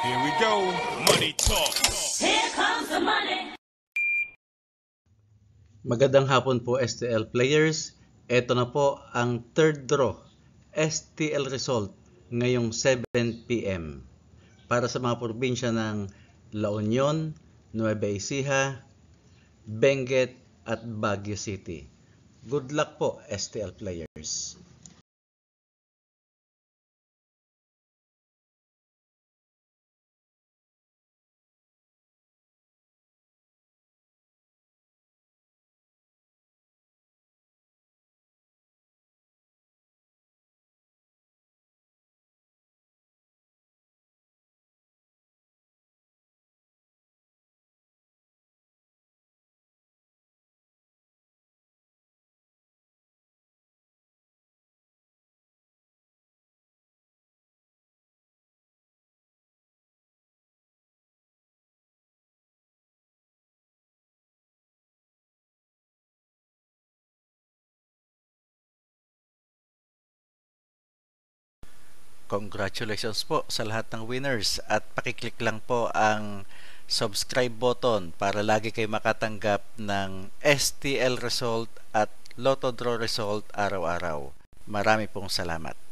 Here we go. Money talk. Here comes the money. Magandang hapon po STL players. Ito na po ang third draw STL result ngayong 7 PM para sa mga probinsya ng La Union, Nueva Ecija, Benguet at Baguio City. Good luck po STL players. Congratulations po sa lahat ng winners at pakiclick lang po ang subscribe button para lagi kayo makatanggap ng STL result at Lotto Draw result araw-araw. Marami pong salamat.